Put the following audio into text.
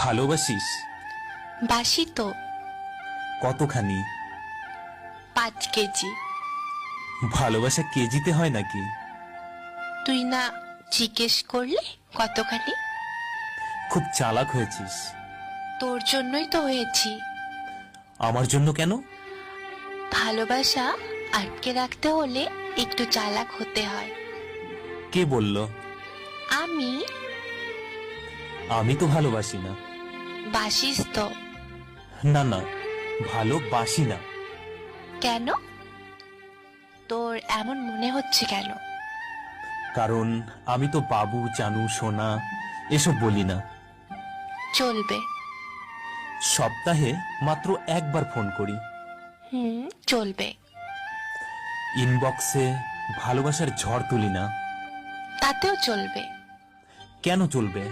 ভালোবাসিস? বাসি তো। কতখানি? 5 কেজি। ভালোবাসা কেজিতে হয় নাকি? তুই না জিজ্ঞেস করলে কতখানি? খুব চালাক হয়েছিস। তোর জন্যই তো হয়েছি। আমার জন্য কেন? ভালোবাসা আটকে রাখতে হলে একটু চালাক হতে হয়। কে বলল? আমি। আমি তো ভালোবাসি না। বাসিস তো। না না, ভালোবাসি না। কেন? তোর এমন মনে হচ্ছে কেন? কারণ আমি তো বাবু, জানু, সোনা এসব বলি না। চলবে। সপ্তাহে মাত্র একবার ফোন করি। চলবে। ইনবক্সে ভালোবাসার ঝড় তুলি না। তাতেও চলবে। কেন চলবে?